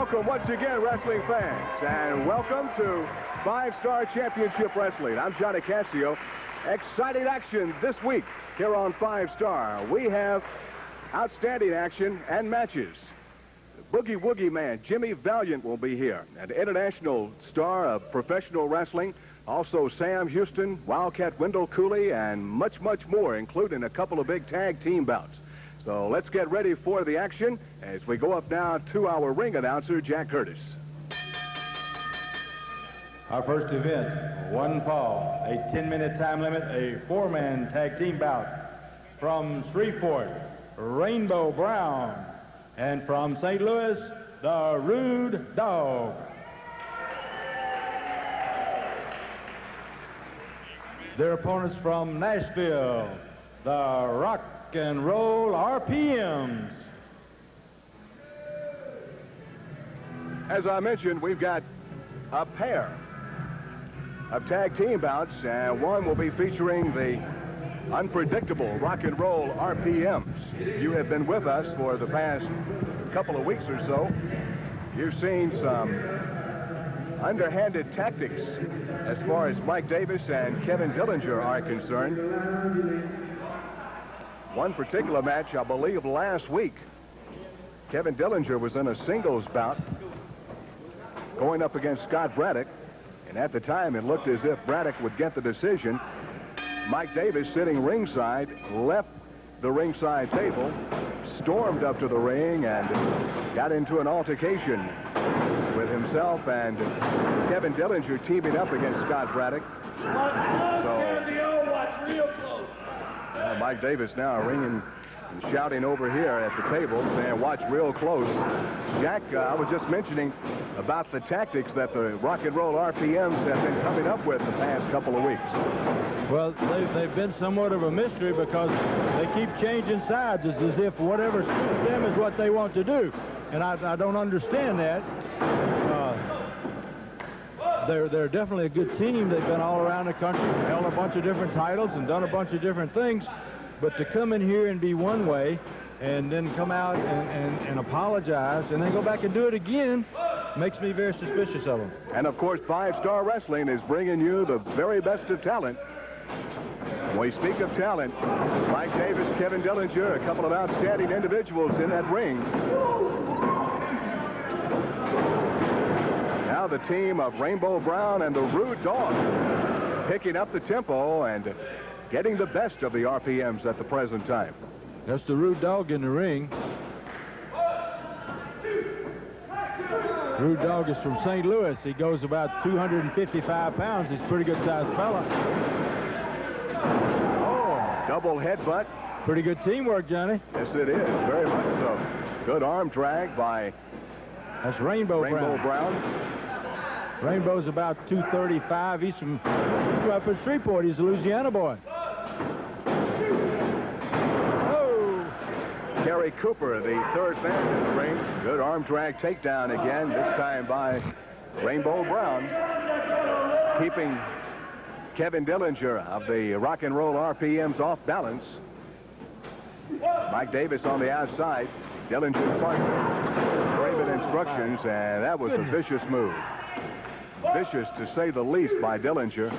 Welcome once again, wrestling fans, and welcome to 5-Star Championship Wrestling. I'm Johnny Cassio. Exciting action this week here on 5-Star. We have outstanding action and matches. Boogie Woogie Man Jimmy Valiant will be here, an international star of professional wrestling. Also Sam Houston, Wildcat Wendell Cooley, and much, much more, including a couple of big tag team bouts. So let's get ready for the action as we go up now to our ring announcer, Jack Curtis. Our first event, one fall, a 10-minute time limit, a 4-man tag team bout. From Shreveport, Rainbow Brown. And from St. Louis, the Rude Dog. Their opponents from Nashville, the Rock and Roll RPMs. As I mentioned, we've got a pair of tag team bouts, and one will be featuring the unpredictable Rock and Roll RPMs. You have been with us for the past couple of weeks or so. You've seen some underhanded tactics as far as Mike Davis and Kevin Dillinger are concerned. One particular match, I believe last week, Kevin Dillinger was in a singles bout going up against Scott Braddock, and at the time it looked as if Braddock would get the decision. Mike Davis, sitting ringside, left the ringside table, stormed up to the ring, and got into an altercation with himself and Kevin Dillinger teaming up against Scott Braddock. Mike Davis now ringing and shouting over here at the table, saying, watch real close. Jack, I was just mentioning about the tactics that the Rock and Roll RPMs have been coming up with the past couple of weeks. Well, they've been somewhat of a mystery because they keep changing sides. It's as if whatever suits them is what they want to do. And I don't understand that. They're definitely a good team. They've been all around the country, held a bunch of different titles and done a bunch of different things. But to come in here and be one way and then come out and apologize and then go back and do it again makes me very suspicious of them. And, of course, 5-Star Wrestling is bringing you the very best of talent. When we speak of talent, Mike Davis, Kevin Dillinger, a couple of outstanding individuals in that ring. Now the team of Rainbow Brown and the Rude Dog picking up the tempo and getting the best of the RPMs at the present time. That's the Rude Dog in the ring. Rude Dog is from St. Louis. He goes about 255 pounds. He's a pretty good-sized fella. Oh, double headbutt. Pretty good teamwork, Johnny. Yes, it is. Very much so. Good arm drag by that's Rainbow Brown. Rainbow's about 235. He's from up in Shreveport. He's a Louisiana boy. Gary Cooper, the third man in the ring. Good arm drag takedown again, this time by Rainbow Brown. Keeping Kevin Dillinger of the Rock and Roll RPMs off balance. Mike Davis on the outside. Dillinger's partner. Raven instructions, and that was a vicious move. Vicious, to say the least, by Dillinger.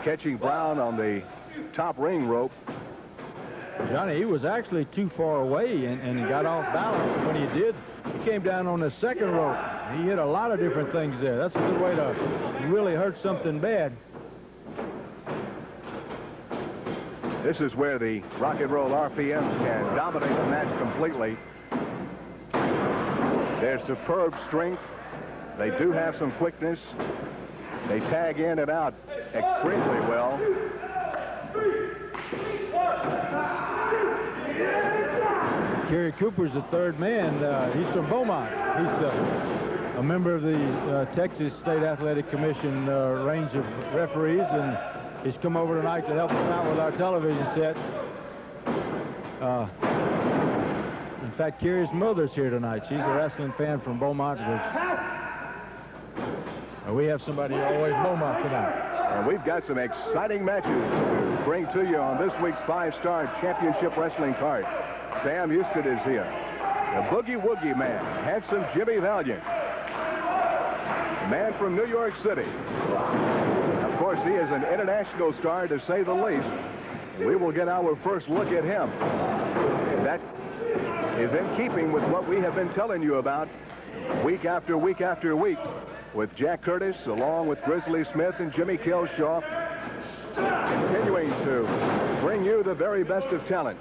Catching Brown on the top ring rope. Johnny, he was actually too far away and he got off balance. When he did, he came down on the second rope. He hit a lot of different things there. That's a good way to really hurt something bad. This is where the Rock and Roll RPMs can dominate the match completely. Their superb strength. They do have some quickness. They tag in and out extremely well. Gary Cooper's the third man. He's from Beaumont. He's a member of the Texas State Athletic Commission range of referees, and he's come over tonight to help us out with our television set. In fact, Carrie's mother's here tonight. She's a wrestling fan from Beaumont. We have somebody always Beaumont tonight. And we've got some exciting matches to bring to you on this week's 5-Star Championship Wrestling card. Sam Houston is here. the Boogie Woogie Man, handsome Jimmy Valiant. A man from New York City. Of course, he is an international star, to say the least. We will get our first look at him. That is in keeping with what we have been telling you about week after week after week with Jack Curtis, along with Grizzly Smith and Jimmy Killshaw, continuing to bring you the very best of talent.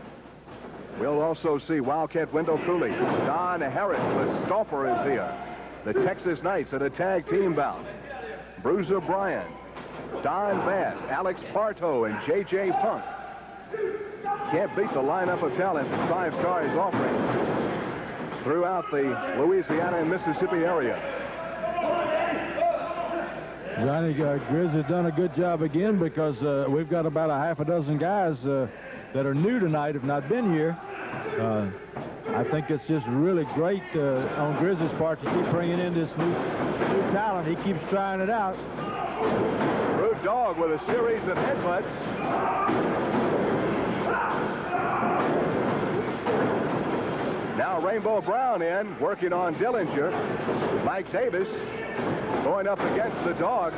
We'll also see Wildcat Wendell Cooley. Don Harris, the Stomper, is here. The Texas Knights at a tag team bout. Bruiser Brian, Don Bass, Alex Pourteau, and J.J. Punk. Can't beat the lineup of talent that 5 Star is offering throughout the Louisiana and Mississippi area. Johnny, Grizz has done a good job again, because we've got about a half a dozen guys that are new tonight, have not been here. I think it's just really great on Grizz's part to keep bringing in this new talent. He keeps trying it out. Rude Dog with a series of headbutts. Now Rainbow Brown in, working on Dillinger. Mike Davis going up against the Dog.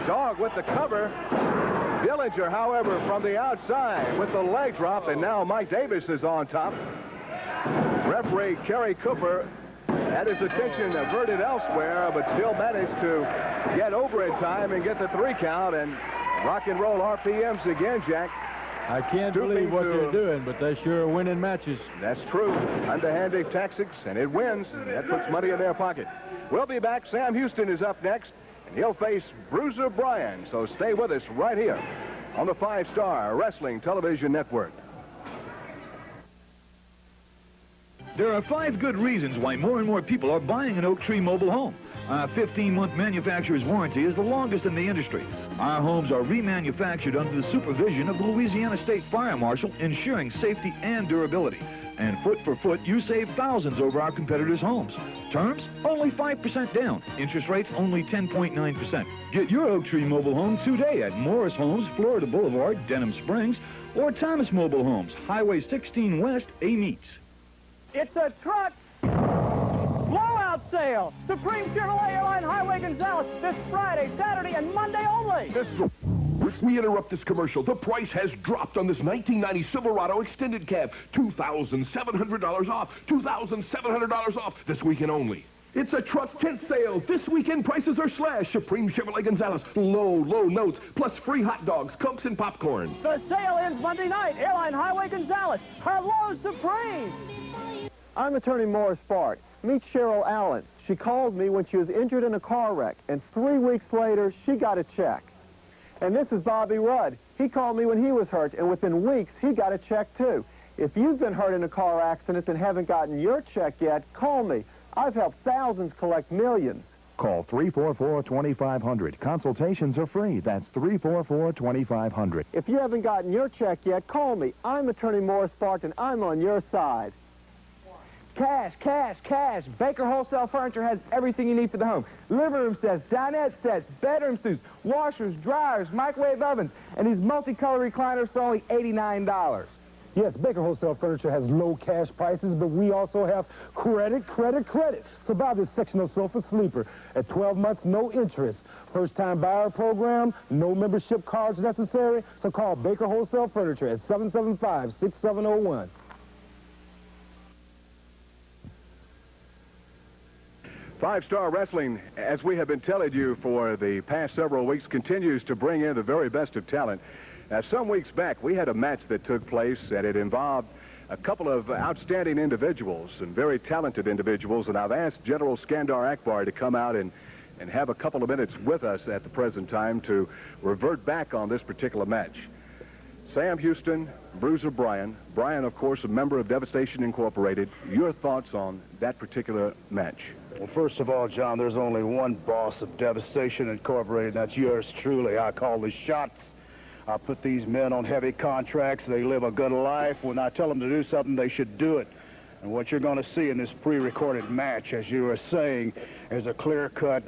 Dog with the cover. Dillinger, however, from the outside with the leg drop, and now Mike Davis is on top. Referee Kerry Cooper had his attention averted elsewhere, but still managed to get over in time and get the 3 count, and rock and roll RPMs again, Jack. I can't believe what they're doing, but they sure are winning matches. That's true. Underhanded tactics, and it wins. That puts money in their pocket. We'll be back. Sam Houston is up next, and he'll face Bruiser Brian. So stay with us right here on the 5 Star Wrestling Television Network. There are 5 good reasons why more and more people are buying an Oak Tree mobile home. Our 15-month manufacturer's warranty is the longest in the industry. Our homes are remanufactured under the supervision of the Louisiana State Fire Marshal, ensuring safety and durability. And foot for foot, you save thousands over our competitors' homes. Terms, only 5% down. Interest rates, only 10.9%. Get your Oak Tree mobile home today at Morris Homes, Florida Boulevard, Denham Springs, or Thomas Mobile Homes, Highway 16 West, Ameets. It's a truck blowout sale. Supreme Chevrolet Airline Highway Gonzales this Friday, Saturday, and Monday only. We interrupt this commercial. The price has dropped on this 1990 Silverado extended cab. $2,700 off. $2,700 off this weekend only. It's a truck tent sale. This weekend prices are slashed. Supreme Chevrolet Gonzales. Low notes, plus free hot dogs, Cokes, and popcorn. The sale ends Monday night. Airline Highway Gonzales. Hello, Supreme. I'm attorney Morris Bart. Meet Cheryl Allen. She called me when she was injured in a car wreck, and 3 weeks later, she got a check. And this is Bobby Rudd. He called me when he was hurt, and within weeks, he got a check, too. If you've been hurt in a car accident and haven't gotten your check yet, call me. I've helped thousands collect millions. Call 344-2500. Consultations are free. That's 344-2500. If you haven't gotten your check yet, call me. I'm attorney Morris Bart, and I'm on your side. Cash, cash, cash. Baker Wholesale Furniture has everything you need for the home. Living room sets, dinette sets, bedroom suites, washers, dryers, microwave ovens, and these multicolor recliners for only $89. Yes, Baker Wholesale Furniture has low cash prices, but we also have credit. So buy this sectional sofa sleeper at 12 months, no interest. First-time buyer program, no membership cards necessary. So call Baker Wholesale Furniture at 775-6701. 5 Star Wrestling, as we have been telling you for the past several weeks, continues to bring in the very best of talent. Some weeks back, we had a match that took place, and it involved a couple of outstanding individuals and very talented individuals, and I've asked General Skandor Akbar to come out and have a couple of minutes with us at the present time to revert back on this particular match. Sam Houston, Bruiser Brian. Brian, of course, a member of Devastation Incorporated. Your thoughts on that particular match? Well, first of all, John, there's only one boss of Devastation Incorporated, and that's yours truly. I call the shots. I put these men on heavy contracts. They live a good life. When I tell them to do something, they should do it. And what you're going to see in this pre-recorded match, as you were saying, is a clear-cut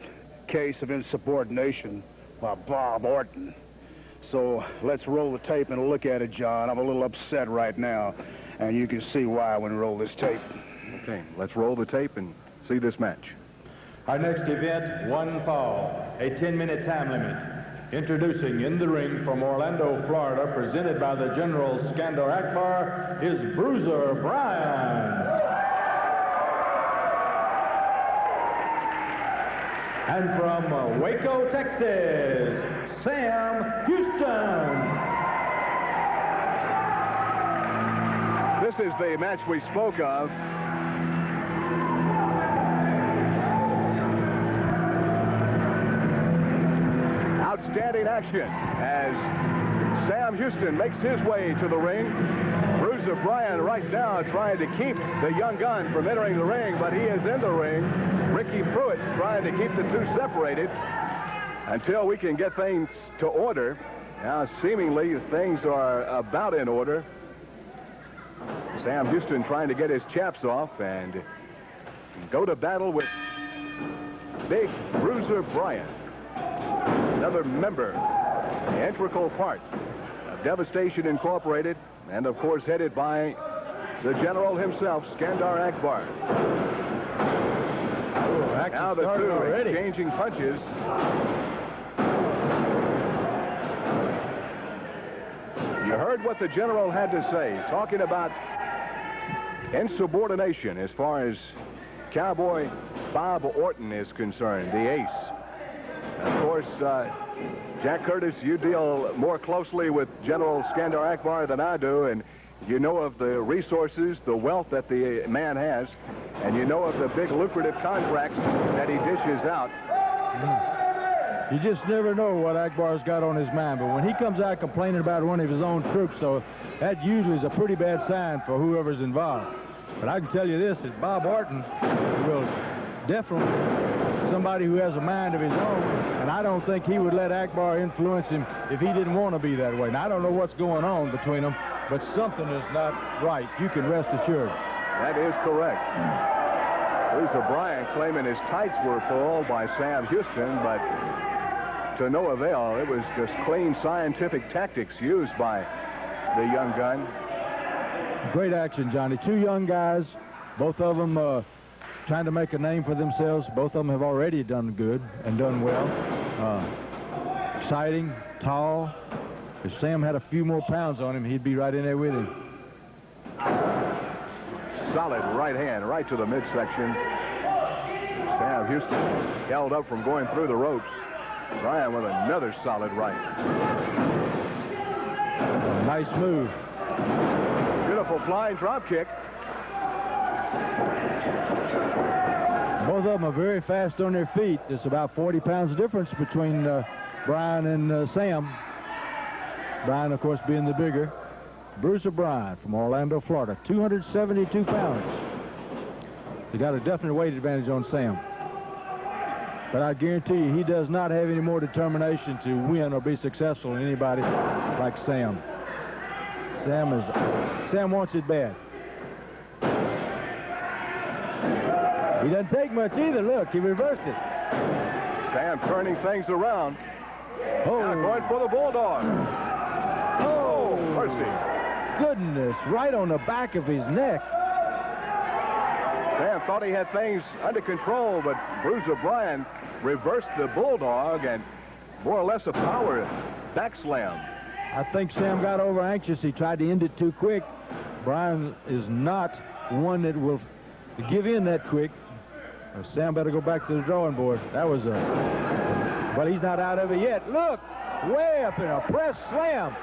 case of insubordination by Bob Orton. So let's roll the tape and look at it, John. I'm a little upset right now. and you can see why when we roll this tape. Okay, let's roll the tape and see this match. Our next event, one fall, a 10-minute time limit. Introducing in the ring from Orlando, Florida, presented by the General Skandor Akbar, is Bruiser Brian. And from Waco, Texas, Sam Houston. This is the match we spoke of. Outstanding action as Sam Houston makes his way to the ring. Bruiser Brian right now trying to keep the young gun from entering the ring, but he is in the ring. Ricky Pruitt trying to keep the two separated until we can get things to order. Now, seemingly, things are about in order. Sam Houston trying to get his chaps off and go to battle with Big Bruiser Brian. Another member, an integral part of Devastation Incorporated, and of course headed by the general himself, Skandor Akbar. Now the two exchanging punches. You heard what the general had to say, talking about insubordination as far as Cowboy Bob Orton is concerned, the ace. Of course, Jack Curtis, you deal more closely with General Skandor Akbar than I do, and you know of the resources, the wealth that the man has, and you know of the big lucrative contracts that he dishes out. You just never know what Akbar's got on his mind, but when he comes out complaining about one of his own troops, so that usually is a pretty bad sign for whoever's involved. But I can tell you this, that Bob Orton will definitely somebody who has a mind of his own, and I don't think he would let Akbar influence him if he didn't want to be that way. Now, I don't know what's going on between them, but something is not right. You can rest assured. That is correct. Bruiser Brian claiming his tights were pulled by Sam Houston, but to no avail. It was just clean scientific tactics used by the young gun. Great action, Johnny. Two young guys, both of them trying to make a name for themselves. Both of them have already done good and done well. Exciting, tall. If Sam had a few more pounds on him, he'd be right in there with him. Solid right hand right to the midsection. Sam Houston held up from going through the ropes. Brian with another solid right. Nice move. Beautiful flying drop kick. Both of them are very fast on their feet. There's about 40 pounds difference between Brian and Sam. Brian, of course, being the bigger. Bruiser Brian from Orlando, Florida, 272 pounds. He got a definite weight advantage on Sam. But I guarantee you, he does not have any more determination to win or be successful than anybody like Sam. Sam wants it bad. He doesn't take much either. Look, he reversed it. Sam turning things around. Oh, now going for the bulldog. Oh, mercy. Goodness, right on the back of his neck. Sam thought he had things under control, but Bruiser Brian reversed the bulldog and more or less a power back slam. I think Sam got over anxious. He tried to end it too quick. Brian is not one that will give in that quick. Sam better go back to the drawing board. That was well, he's not out of it yet. Look, way up in a press slam.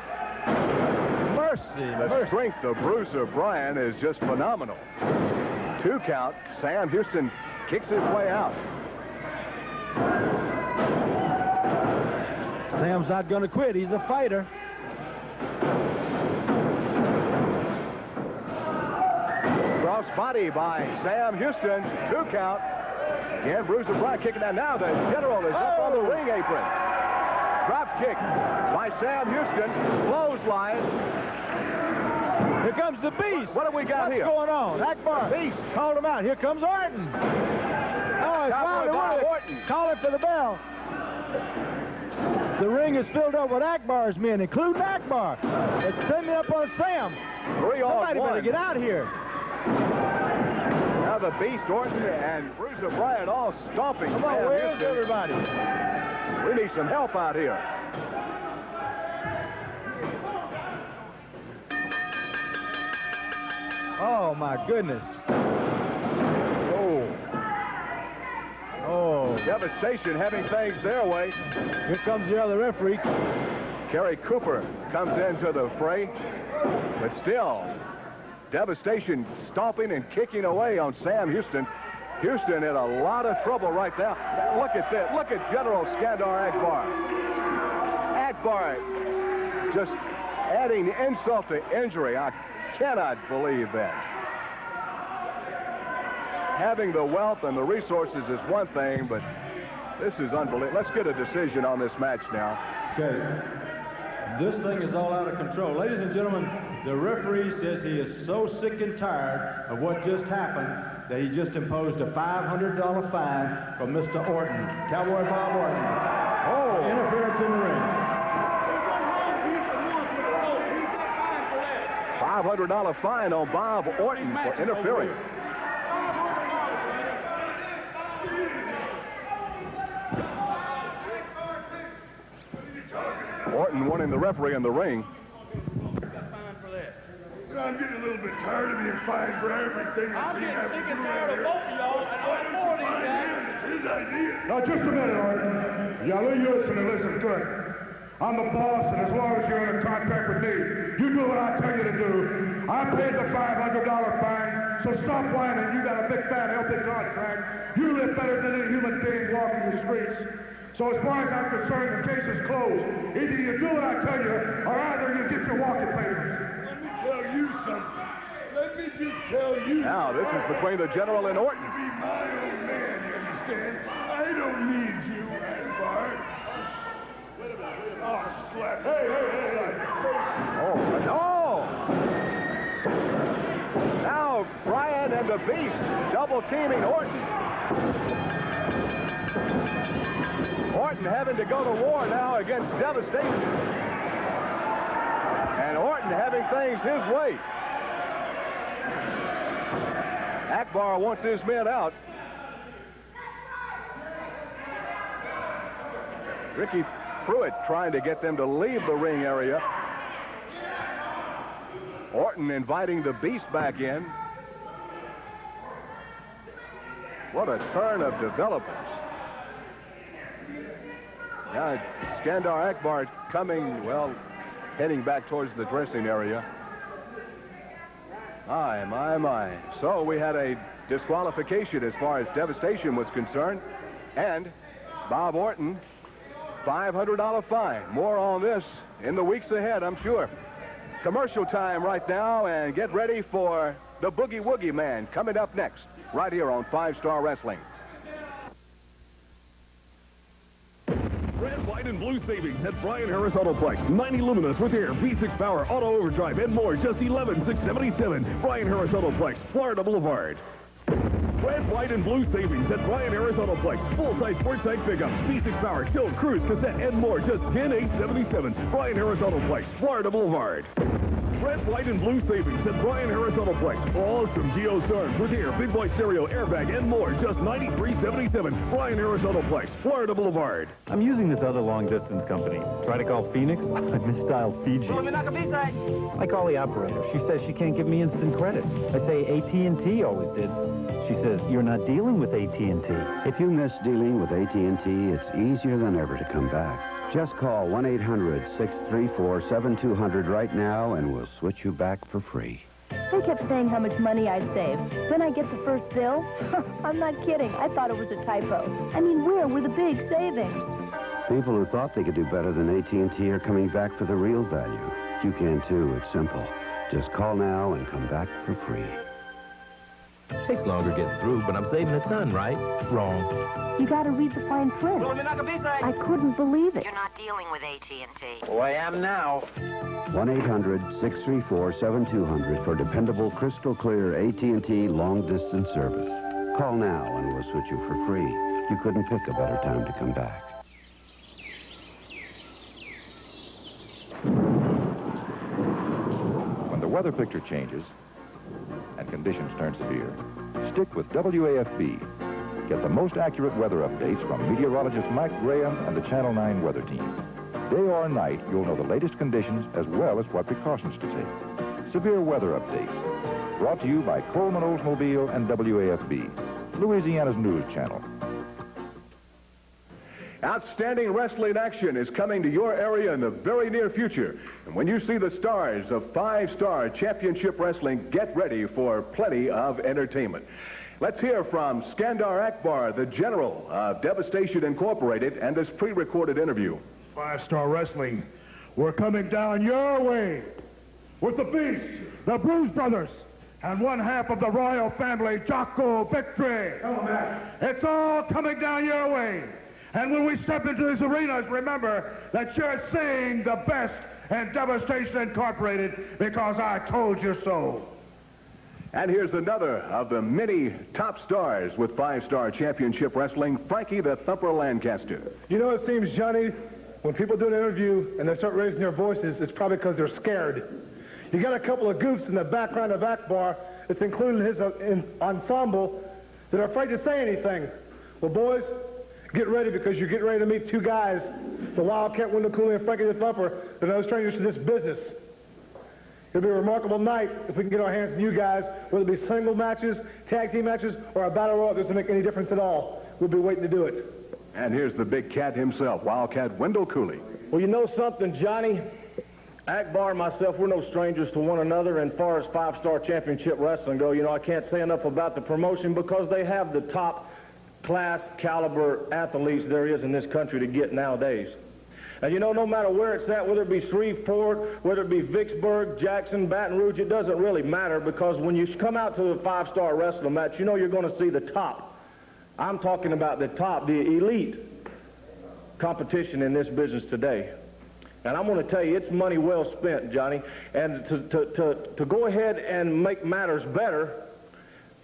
Mercy. The strength of Bruiser Brian is just phenomenal. 2 count. Sam Houston kicks his way out. Sam's not going to quit. He's a fighter. Cross body by Sam Houston. 2 count. Again, Bruiser Brian kicking out. Now the general is up on the ring apron. Drop kick by Sam Houston. Clothesline. Here comes the Beast. What have we got here? What's going on? Akbar. Beast. Called him out. Here comes Orton. Oh, Bob Orton. calling for the bell. The ring is filled up with Akbar's men, including Akbar. It's sending up on Sam. 3 on 1. Somebody better get out here. Now the Beast, Orton, and Bruce O'Brien all stomping. Come on, where's everybody? We need some help out here. Oh, my goodness. Oh. Devastation having things their way. Here comes the other referee. Kerry Cooper comes into the fray. But still, Devastation stomping and kicking away on Sam Houston. Houston in a lot of trouble right now. Look at this. Look at General Skandor Akbar. Akbar just adding insult to injury. I cannot believe that. Having the wealth and the resources is one thing, but this is unbelievable. Let's get a decision on this match now. Okay. This thing is all out of control. Ladies and gentlemen, the referee says he is so sick and tired of what just happened that he just imposed a $500 fine from Mr. Orton, Cowboy Bob Orton. Oh, interference in the ring. $500 fine on Bob Orton for interfering. Orton wanting the referee in the ring. You know, I'm getting a little bit tired of being fined for everything. I'm getting sick and tired of both of y'all, and all four of these guys. It's his idea. Now, just a minute, Orton. Y'all listen and listen good. I'm the boss, and as long as you're in a contract with me, you do what I tell you to do. I paid the $500 fine, so stop whining. You got a big, fat, healthy contract. You live better than any human being walking the streets. So as far as I'm concerned, the case is closed. Either you do what I tell you, or either you get your walking papers. Let me tell you something. Let me just tell you. Now, this is between the General and Orton. To be my own man, you understand? I don't need you, Akbar. Oh, slap. Hey. Oh, no! Now, Brian and the Beast double-teaming Orton. Orton having to go to war now against Devastation. And Orton having things his way. Akbar wants his men out. Ricky Pruitt trying to get them to leave the ring area. Orton inviting the Beast back in. What a turn of developments. Now, Skandor Akbar coming, well, heading back towards the dressing area. My. So we had a disqualification as far as Devastation was concerned. And Bob Orton, $500 fine. More on this in the weeks ahead, I'm sure. Commercial time right now, and get ready for the Boogie Woogie Man coming up next, right here on 5 Star Wrestling. Red, white, and blue savings at Brian Harris Autoplex. 90 Luminous with air, V6 power, auto overdrive, and more. Just $11,677. Brian Harris Autoplex, Florida Boulevard. Red, white, and blue savings at Brian Harris Autoplex. Full-size sports side pickup, V6 power, tilt, cruise, cassette, and more. Just $10,877. Brian Harris Autoplex, Florida Boulevard. Red, white, and blue savings at Brian Harris Autoplex. Awesome Geostorms with air, big boy stereo, airbag, and more. Just $93.77. Brian Harris Autoplex, Florida Boulevard. I'm using this other long-distance company. Try to call Phoenix, I misdialed Fiji. I call the operator. She says she can't give me instant credit. I say AT&T always did. She says, you're not dealing with AT&T. If you miss dealing with AT&T, it's easier than ever to come back. Just call 1-800-634-7200 right now, and we'll switch you back for free. They kept saying how much money I'd saved. Then I get the first bill. I'm not kidding. I thought it was a typo. I mean, where were the big savings? People who thought they could do better than AT&T are coming back for the real value. You can, too. It's simple. Just call now and come back for free. Takes longer getting through, but I'm saving a ton, right? Wrong. You gotta read the fine print. I couldn't believe it. You're not dealing with AT&T. Oh, I am now. 1-800-634-7200 for dependable, crystal clear AT&T long-distance service. Call now and we'll switch you for free. You couldn't pick a better time to come back. weather picture changes and conditions turn severe, stick with WAFB. Get the most accurate weather updates from meteorologist Mike Graham and the Channel 9 weather team. Day or night, you'll know the latest conditions as well as what precautions to take. Severe weather updates. Brought to you by Coleman Oldsmobile and WAFB, Louisiana's news channel. Outstanding wrestling action is coming to your area in the very near future. And when you see the stars of 5-star championship wrestling, get ready for plenty of entertainment. Let's hear from Skandor Akbar, the general of Devastation Incorporated, and this pre-recorded interview. 5-star wrestling, we're coming down your way with the Beast, the Bruise Brothers, and one half of the royal family, Jocko Victory. It's all coming down your way. And when we step into these arenas, remember that you're seeing the best in Devastation Incorporated because I told you so. And here's another of the many top stars with 5-star championship wrestling, Frankie the Thumper Lancaster. You know, it seems, Johnny, when people do an interview and they start raising their voices, it's probably because they're scared. You got a couple of goofs in the background of Akbar that's included in his ensemble that are afraid to say anything. Well, boys, get ready because you're getting ready to meet two guys, the Wildcat Wendell Cooley and Frankie the Thumper, that are no strangers to this business. It'll be a remarkable night if we can get our hands on you guys, whether it be single matches, tag team matches, or a battle royal. It doesn't make any difference at all. We'll be waiting to do it. And here's the big cat himself, Wildcat Wendell Cooley. Well, you know something, Johnny? Akbar and myself, we're no strangers to one another. And as far as 5-star championship wrestling go, you know, I can't say enough about the promotion because they have the top class caliber athletes there is in this country to get nowadays. And you know, no matter where it's at, whether it be Shreveport, whether it be Vicksburg, Jackson, Baton Rouge, it doesn't really matter because when you come out to the 5-star wrestling match, you know you're going to see the top. I'm talking about the top, the elite competition in this business today. And I'm going to tell you, it's money well spent, Johnny. And to go ahead and make matters better,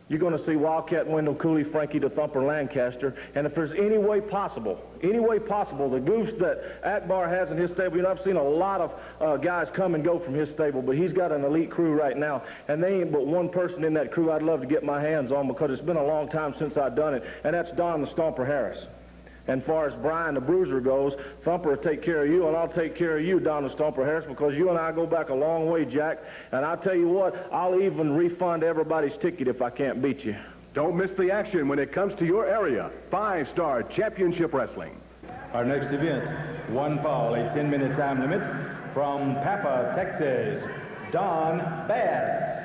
you're going to see Wildcat Wendell Cooley, Frankie the Thumper Lancaster. And if there's any way possible, the goofs that Akbar has in his stable, you know, I've seen a lot of guys come and go from his stable, but he's got an elite crew right now. And they ain't but one person in that crew I'd love to get my hands on because it's been a long time since I've done it, and that's Don the Stomper Harris. And as far as Brian the Bruiser goes, Thumper will take care of you, and I'll take care of you, Don the Stomper Harris, because you and I go back a long way, Jack. And I'll tell you what, I'll even refund everybody's ticket if I can't beat you. Don't miss the action when it comes to your area. 5-star championship wrestling. Our next event, one fall, a 10-minute time limit. From Papa, Texas, Don Bass.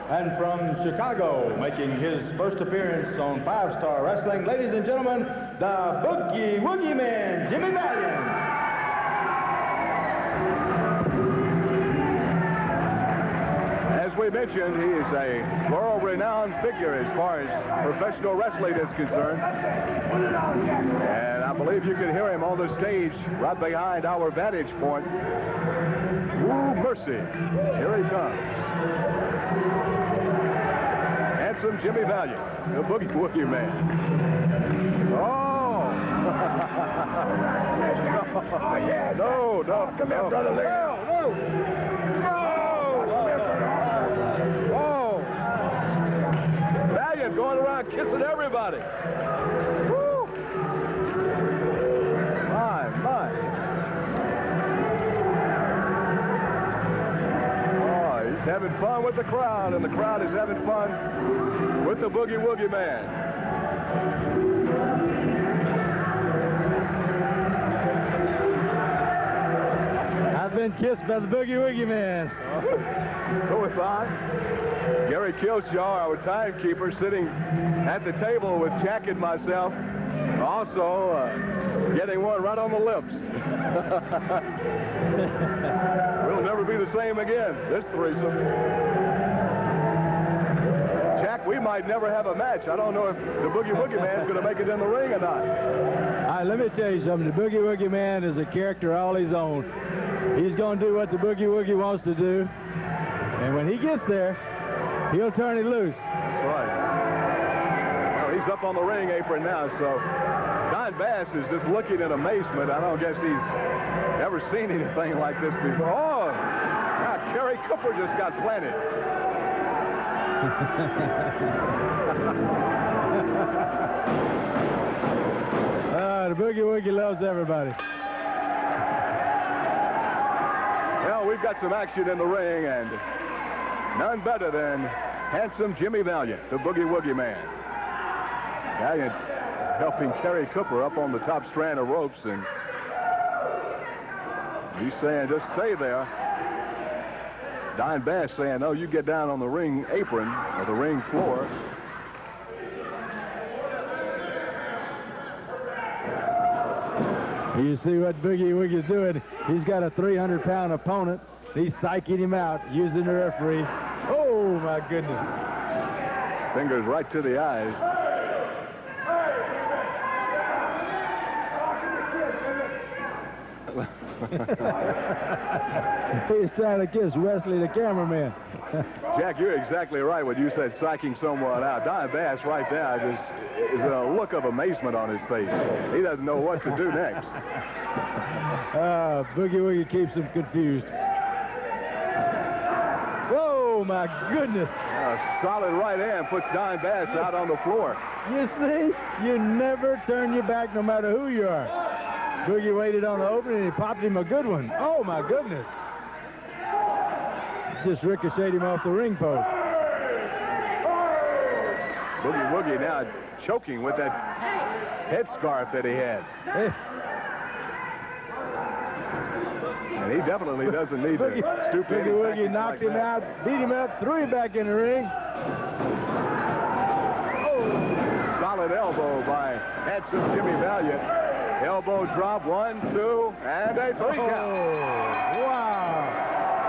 And from Chicago, making his first appearance on 5-star wrestling, ladies and gentlemen, the Boogie Woogie Man, Jimmy Valiant. As we mentioned, he is a world-renowned figure as far as professional wrestling is concerned. And I believe you can hear him on the stage right behind our vantage point. Woo mercy. Here he comes. Handsome Jimmy Valiant, the Boogie Woogie Man. Oh! Yeah. No. Come here, brother. No. Valiant going around kissing everybody. Woo! My. Oh, he's having fun with the crowd, and the crowd is having fun with the Boogie Woogie Man. I've been kissed by the Boogie Woogie Man. So have I. Gary Kilshaw, our timekeeper, sitting at the table with Jack and myself, also getting one right on the lips. We'll never be the same again, this threesome. Jack, we might never have a match. I don't know if the Boogie Woogie Man's going to make it in the ring or not. All right, let me tell you something. The Boogie Woogie Man is a character all his own. He's going to do what the Boogie Woogie wants to do. And when he gets there, he'll turn it loose. That's right. Well, he's up on the ring apron now, so Don Bass is just looking in amazement. I don't guess he's ever seen anything like this before. Oh, now Kerry Cooper just got planted. The Boogie Woogie loves everybody. Well, we've got some action in the ring, and none better than handsome Jimmy Valiant, the Boogie Woogie Man. Valiant helping Kerry Cooper up on the top strand of ropes, and he's saying, just stay there. Don Bass saying, no, you get down on the ring apron or the ring floor. You see what Boogie Woogie's doing. He's got a 300-pound opponent. He's psyching him out using the referee. Oh, my goodness. Fingers right to the eyes. He's trying to kiss Wesley, the cameraman. Jack, you're exactly right when you said psyching someone out. Don Bass right now is a look of amazement on his face. He doesn't know what to do next. Boogie Woogie keeps him confused. Whoa, my goodness. A solid right hand puts Don Bass out on the floor. You see, you never turn your back no matter who you are. Boogie waited on the opening and he popped him a good one. Oh, my goodness. Just ricocheted him off the ring post. Boogie Woogie now choking with that headscarf that he had. And he definitely doesn't need to stoop to Boogie Woogie knocked him out, beat him up, threw him back in the ring. Oh, solid elbow by handsome Jimmy Valiant. Elbow drop, 1, 2, and a 3 count. Wow.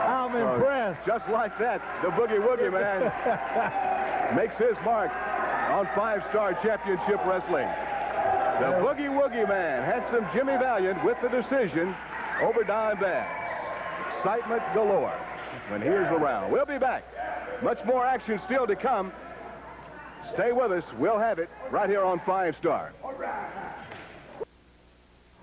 I'm impressed. Just like that, the Boogie Woogie Man makes his mark on 5-star championship wrestling. The Boogie Woogie Man, handsome Jimmy Valiant with the decision over Don Bass. Excitement galore when he is around. We'll be back. Much more action still to come. Stay with us. We'll have it right here on 5-Star.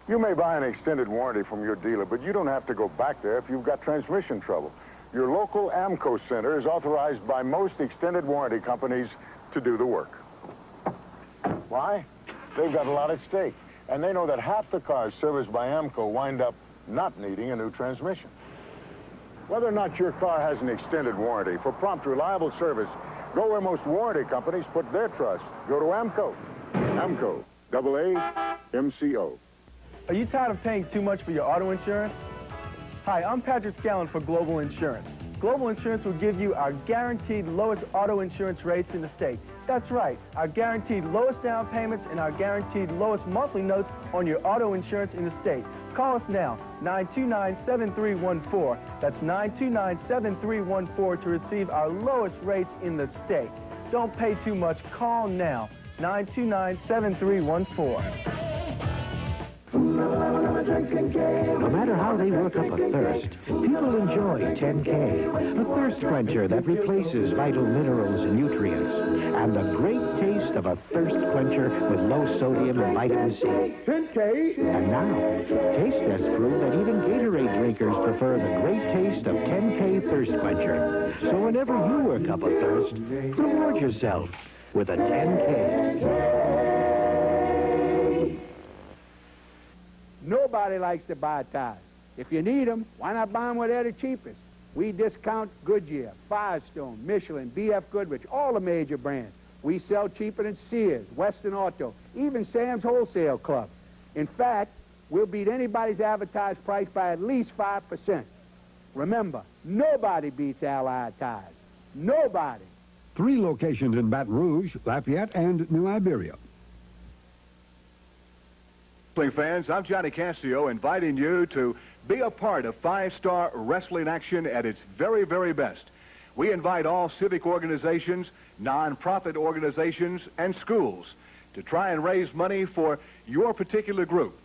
You may buy an extended warranty from your dealer, but you don't have to go back there if you've got transmission trouble. Your local AMCO center is authorized by most extended warranty companies to do the work. Why? They've got a lot at stake, and they know that half the cars serviced by AMCO wind up not needing a new transmission. Whether or not your car has an extended warranty, for prompt, reliable service, go where most warranty companies put their trust. Go to AMCO. AMCO, AA-MCO. Are you tired of paying too much for your auto insurance? Hi, I'm Patrick Scallon for Global Insurance. Global Insurance will give you our guaranteed lowest auto insurance rates in the state. That's right, our guaranteed lowest down payments and our guaranteed lowest monthly notes on your auto insurance in the state. Call us now, 929-7314. That's 929-7314 to receive our lowest rates in the state. Don't pay too much. Call now, 929-7314. No matter how they work up a thirst, people enjoy 10K, a thirst quencher that replaces vital minerals and nutrients, and the great taste of a thirst quencher with low sodium and vitamin C. 10K! And now, taste tests prove that even Gatorade drinkers prefer the great taste of 10K thirst quencher. So whenever you work up a thirst, reward yourself with a 10K. Nobody likes to buy tires. If you need them, why not buy them where they're the cheapest? We discount Goodyear, Firestone, Michelin, BF Goodrich, all the major brands. We sell cheaper than Sears, Western Auto, even Sam's Wholesale Club. In fact, we'll beat anybody's advertised price by at least 5%. Remember, nobody beats Allied Tires. Nobody. 3 locations in Baton Rouge, Lafayette, and New Iberia. Fans, I'm Johnny Cassio, inviting you to be a part of 5-Star Wrestling action at its very, very best. We invite all civic organizations, non-profit organizations, and schools to try and raise money for your particular group.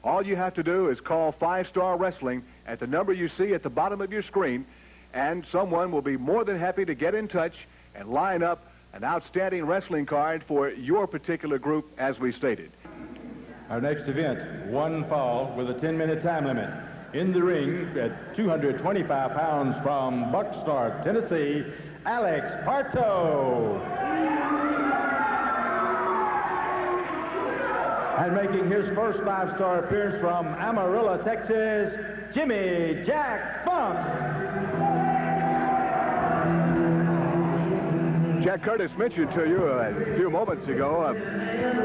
All you have to do is call 5-Star Wrestling at the number you see at the bottom of your screen, and someone will be more than happy to get in touch and line up an outstanding wrestling card for your particular group, as we stated. Our next event, one fall with a 10-minute time limit. In the ring at 225 pounds from Buckstark, Tennessee, Alex Pourteau. And making his first 5-star appearance from Amarillo, Texas, Jimmy Jack Funk. Jack Curtis mentioned to you a few moments ago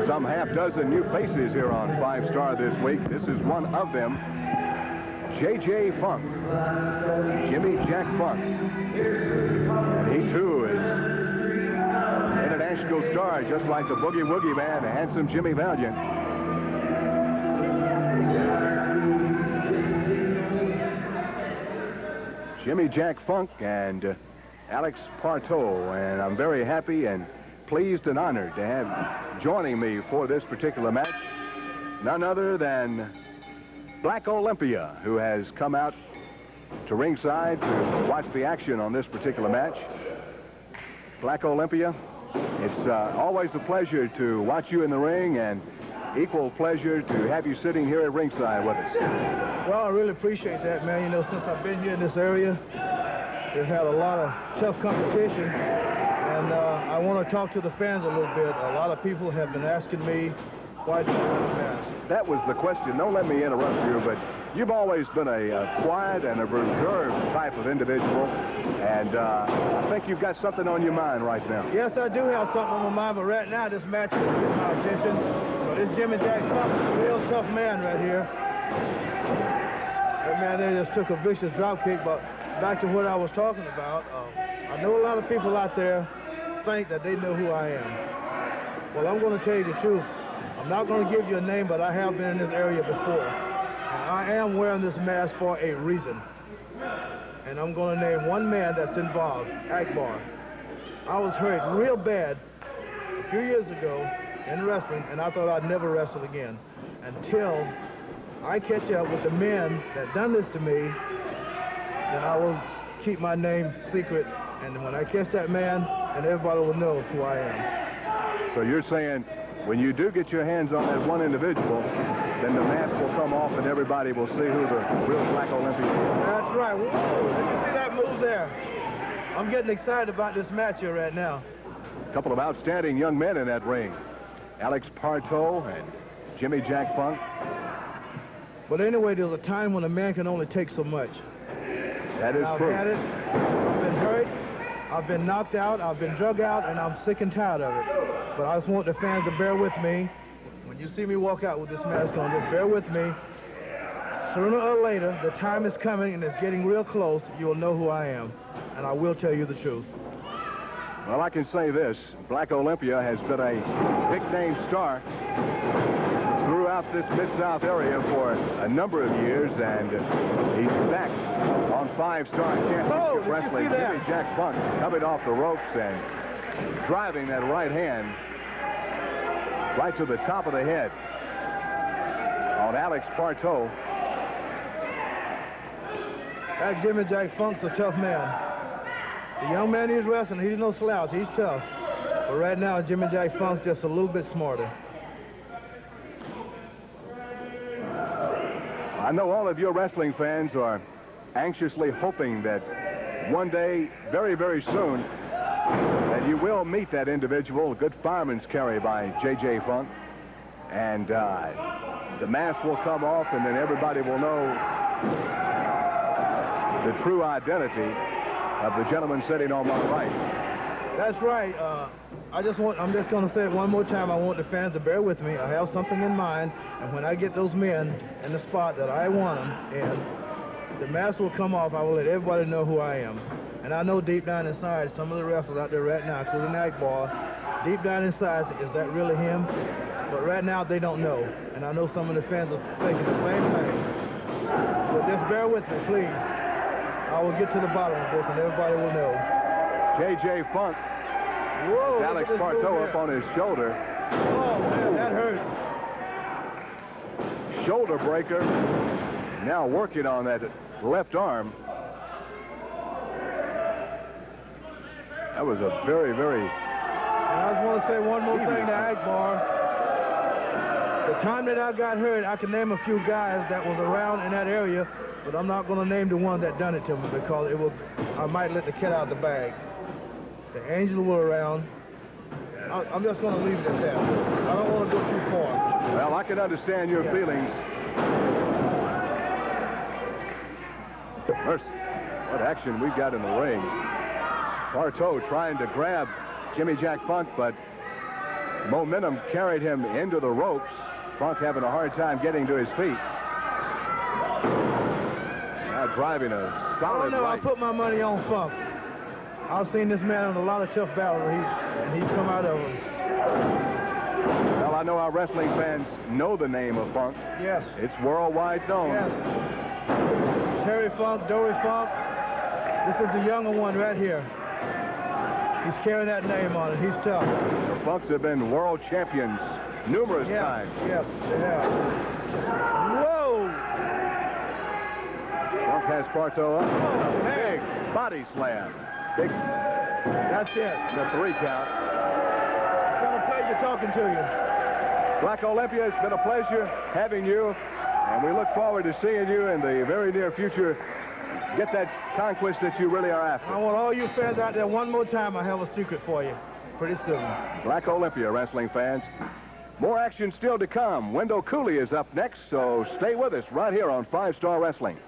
some half-dozen new faces here on 5-Star this week. This is one of them, J.J. Funk, Jimmy Jack Funk. And he, too, is an international star, just like the Boogie Woogie Man, the handsome Jimmy Valiant. Jimmy Jack Funk and Alex Pourteau, and I'm very happy and pleased and honored to have joining me for this particular match none other than Black Olympia, who has come out to ringside to watch the action on this particular match. Black Olympia, it's always a pleasure to watch you in the ring, and equal pleasure to have you sitting here at ringside with us. Well, I really appreciate that, man. You know, since I've been here in this area, we've had a lot of tough competition, and I want to talk to the fans a little bit. A lot of people have been asking me, why do you wear a mask? That was the question. Don't let me interrupt you, but you've always been a quiet and a reserved type of individual, and I think you've got something on your mind right now. Yes, I do have something on my mind, but right now this match is getting my attention. So this Jimmy Jack Funk is a real tough man right here. That man there just took a vicious drop kick, but back to what I was talking about, I know a lot of people out there think that they know who I am. Well, I'm going to tell you the truth. I'm not going to give you a name, but I have been in this area before. And I am wearing this mask for a reason. And I'm going to name one man that's involved, Akbar. I was hurt real bad a few years ago in wrestling, and I thought I'd never wrestle again until I catch up with the men that done this to me. Then I will keep my name secret, and when I catch that man, and everybody will know who I am. So you're saying when you do get your hands on that one individual, then the mask will come off and everybody will see who the real Black Olympia is. That's right. Whoa, did you see that move there? I'm getting excited about this match here right now. A couple of outstanding young men in that ring. Alex Pourteau and Jimmy Jack Funk. But anyway, there's a time when a man can only take so much. That is true. I've had it. I've been hurt. I've been knocked out. I've been drug out, and I'm sick and tired of it. But I just want the fans to bear with me. When you see me walk out with this mask on, just bear with me. Sooner or later, the time is coming, and it's getting real close. You will know who I am, and I will tell you the truth. Well, I can say this. Black Olympia has been a big-name star throughout this Mid-South area for a number of years, and he's back on 5-Star Championship Wrestling. Jimmy Jack Funk coming off the ropes and driving that right hand right to the top of the head on Alex Pourteau. That Jimmy Jack Funk's a tough man. The young man he's wrestling, he's no slouch. He's tough. But right now, Jimmy Jack Funk's just a little bit smarter. I know all of your wrestling fans are anxiously hoping that one day, very, very soon, that you will meet that individual, a good fireman's carry by J.J. Funk, and the mask will come off, and then everybody will know the true identity of the gentleman sitting on my right. That's right. I'm just going to say it one more time. I want the fans to bear with me. I have something in mind, and when I get those men in the spot that I want them, and the mask will come off, I will let everybody know who I am. And I know deep down inside, some of the wrestlers out there right now, including Akbar, deep down inside, is that really him? But right now, they don't know. And I know some of the fans are thinking the same thing. So just bear with me, please. I will get to the bottom of this, and everybody will know. J.J. Funk. Whoa, Alex Pourteau up on his shoulder. Oh, man, that hurts. Shoulder breaker. Now working on that left arm. That was a very, very... And I just want to say one more thing to Akbar. The The time that I got hurt, I can name a few guys that was around in that area, but I'm not going to name the one that done it to me because I might let the cat out of the bag. The Angels were around. I'm just going to leave it at that. I don't want to go too far. Well, I can understand your feelings. Mercy, what action we've got in the ring. Pourteau trying to grab Jimmy Jack Funk, but momentum carried him into the ropes. Funk having a hard time getting to his feet. Now driving a solid right. I put my money on Funk. I've seen this man in a lot of tough battles, and he's come out of them. Well, I know our wrestling fans know the name of Funk. Yes. It's worldwide known. Yes. Terry Funk, Dory Funk. This is the younger one right here. He's carrying that name on it. He's tough. The Funks have been world champions numerous times. Yes, they have. Whoa! Funk has Pourteau up. Big body slam. Big. That's it. The 3 count. It's been a pleasure talking to you. Black Olympia, it's been a pleasure having you, and we look forward to seeing you in the very near future get that conquest that you really are after. I want all you fans out there one more time. I have a secret for you pretty soon. Black Olympia wrestling fans. More action still to come. Wendell Cooley is up next, so stay with us right here on 5-Star Wrestling.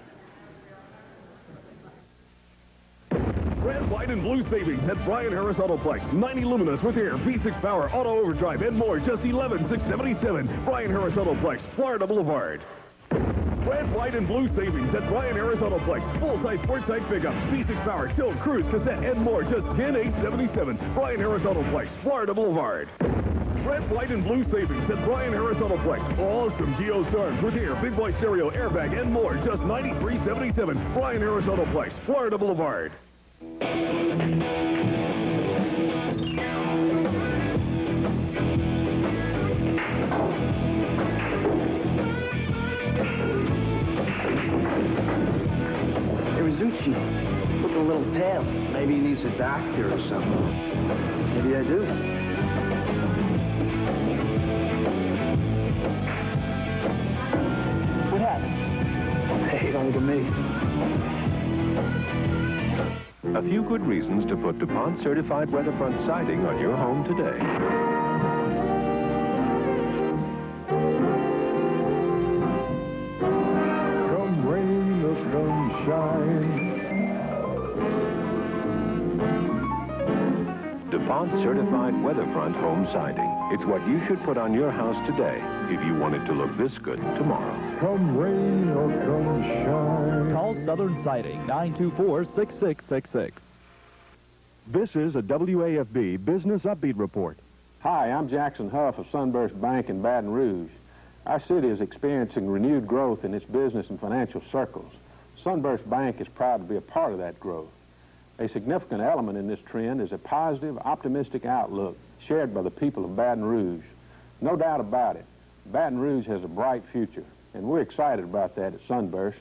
Red, white, and blue savings at Brian Harris Autoplex. 90 Luminous with air, V6 power, auto overdrive, and more. Just $11,677. Brian Harris Autoplex, Florida Boulevard. Red, white, and blue savings at Brian Harris Autoplex. Full-size sports type pickup, V6 power, tilt, cruise, cassette, and more. Just $10,877. Brian Harris Autoplex, Florida Boulevard. Red, white, and blue savings at Brian Harris Autoplex. Awesome Geo-Stars with air, big boy stereo, airbag, and more. Just $93.77. Brian Harris Autoplex, Florida Boulevard. Zucci, look a little pale. Maybe he needs a doctor or something. Maybe I do. What happened? Hey, don't look at me. A few good reasons to put DuPont certified weatherfront siding on your home today. Come rain or come shine. DuPont certified weatherfront home siding. It's what you should put on your house today if you want it to look this good tomorrow. Come rain or come shine. Call Southern Siding, 924-6666. This is a WAFB Business Upbeat Report. Hi, I'm Jackson Huff of Sunburst Bank in Baton Rouge. Our city is experiencing renewed growth in its business and financial circles. Sunburst Bank is proud to be a part of that growth. A significant element in this trend is a positive, optimistic outlook shared by the people of Baton Rouge. No doubt about it, Baton Rouge has a bright future, and we're excited about that at Sunburst.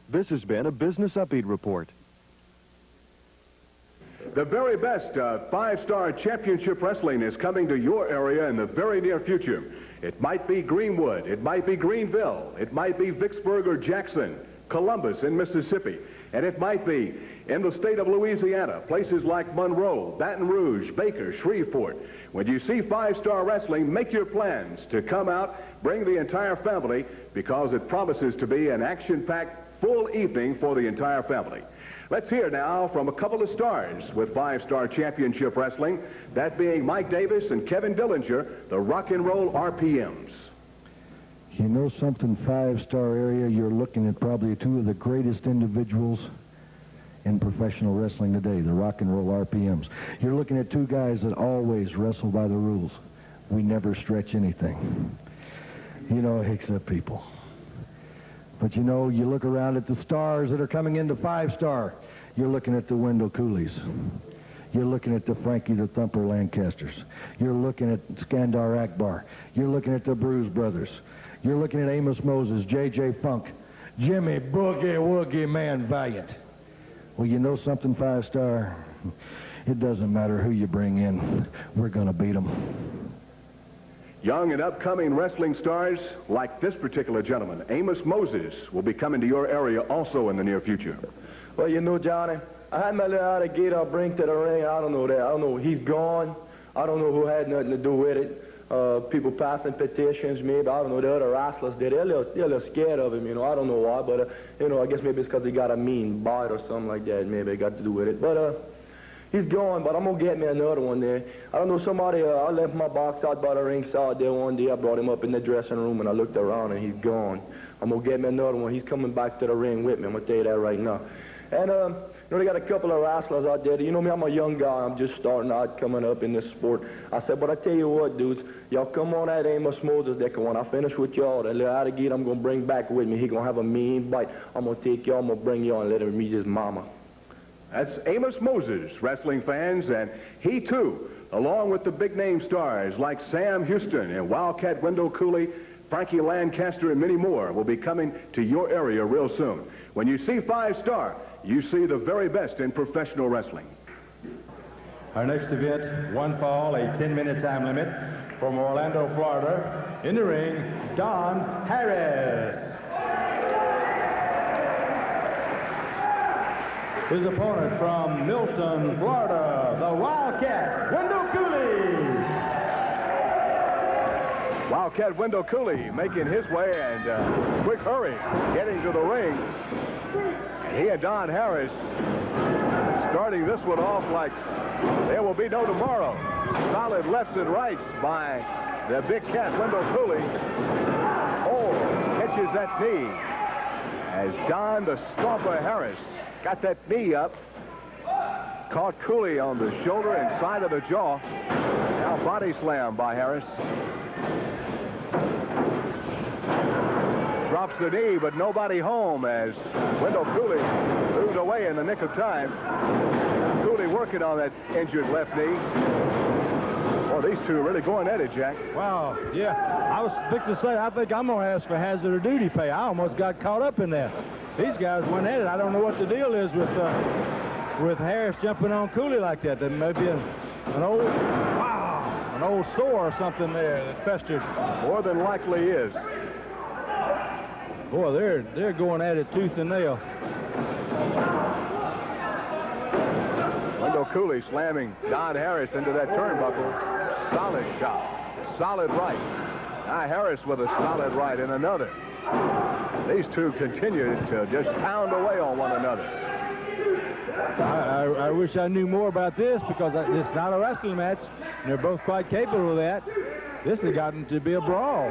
This has been a Business Upbeat Report. The very best 5-Star Championship Wrestling is coming to your area in the very near future. It might be Greenwood, it might be Greenville, it might be Vicksburg or Jackson, Columbus in Mississippi, and it might be in the state of Louisiana, places like Monroe, Baton Rouge, Baker, Shreveport. When you see 5-Star Wrestling, make your plans to come out, bring the entire family, because it promises to be an action-packed full evening for the entire family. Let's hear now from a couple of stars with 5-Star Championship Wrestling, that being Mike Davis and Kevin Dillinger, the Rock and Roll RPMs. You know something, 5-Star area, you're looking at probably two of the greatest individuals in professional wrestling today, the Rock and Roll RPMs. You're looking at two guys that always wrestle by the rules. We never stretch anything. You know, except people. But you know, you look around at the stars that are coming into 5-Star. You're looking at the Wendell Cooleys. You're looking at the Frankie the Thumper Lancasters. You're looking at Skandor Akbar. You're looking at the Bruise Brothers. You're looking at Amos Moses, J.J. Funk, Jimmy Boogie Woogie Man Valiant. Well, you know something, 5-Star? It doesn't matter who you bring in. We're going to beat them. Young and upcoming wrestling stars like this particular gentleman, Amos Moses, will be coming to your area also in the near future. Well, you know, Johnny, I had my little alligator bring to the ring. I don't know that. I don't know. He's gone. I don't know who had nothing to do with it. People passing petitions, maybe. I don't know. The other wrestlers did. They're a little scared of him, you know. I don't know why, but, you know, I guess maybe it's because he got a mean bite or something like that. Maybe it got to do with it. But, he's gone, but I'm going to get me another one there. I don't know, somebody, I left my box out by the ringside there one day. I brought him up in the dressing room, and I looked around, and he's gone. I'm going to get me another one. He's coming back to the ring with me. I'm going to tell you that right now. And, you know, they got a couple of wrestlers out there. You know me, I'm a young guy. I'm just starting out, coming up in this sport. I said, but I tell you what, dudes, y'all come on that Amos Moses deck. When I finish with y'all, that little alligator I'm going to bring back with me, he going to have a mean bite. I'm going to take y'all, I'm going to bring y'all and let him meet his mama. That's Amos Moses, wrestling fans, and he, too, along with the big-name stars like Sam Houston and Wildcat Wendell Cooley, Frankie Lancaster, and many more will be coming to your area real soon. When you see 5-Star, you see the very best in professional wrestling. Our next event, one fall, a 10-minute time limit. From Orlando, Florida, in the ring, Don Harris. His opponent from Milton, Florida, the Wildcat, Wendell Cooley. Wildcat Wendell Cooley making his way and quick hurry getting to the ring. And he and Don Harris starting this one off like there will be no tomorrow. Solid lefts and rights by the big cat Wendell Cooley. Oh, catches that knee as Don the Stomper Harris got that knee up, caught Cooley on the shoulder and side of the jaw. Now body slam by Harris. Drops the knee, but nobody home as Wendell Cooley moves away in the nick of time. Cooley working on that injured left knee. Oh, these two are really going at it, Jack. Wow, yeah. I was fixing to say, I think I'm going to ask for hazard or duty pay. I almost got caught up in that. These guys went at it. I don't know what the deal is with Harris jumping on Cooley like that. There may be an old sore or something there that festered. More than likely is. Boy, they're going at it tooth and nail. Wendell Cooley slamming Don Harris into that turnbuckle. Solid shot. Solid right. Now Harris with a solid right and another. These two continue to just pound away on one another. I wish I knew more about this because it's not a wrestling match. And they're both quite capable of that. This has gotten to be a brawl.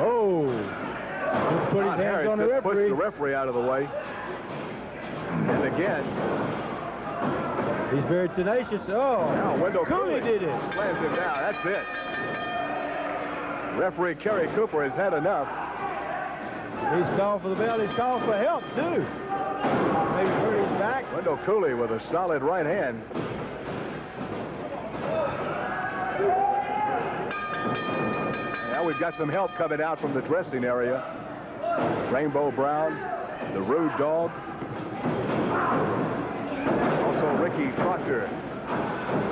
Oh, just put his hands on the referee. Puts the referee out of the way. And again. He's very tenacious. Oh, now Wendell Cooley did it. Slams him down. That's it. Referee Kerry Cooper has had enough. He's called for the bell. He's called for help, too. Maybe hurt his back. Wendell Cooley with a solid right hand. Now we've got some help coming out from the dressing area. Rainbow Brown, the Rude Dog. Also Ricky Proctor,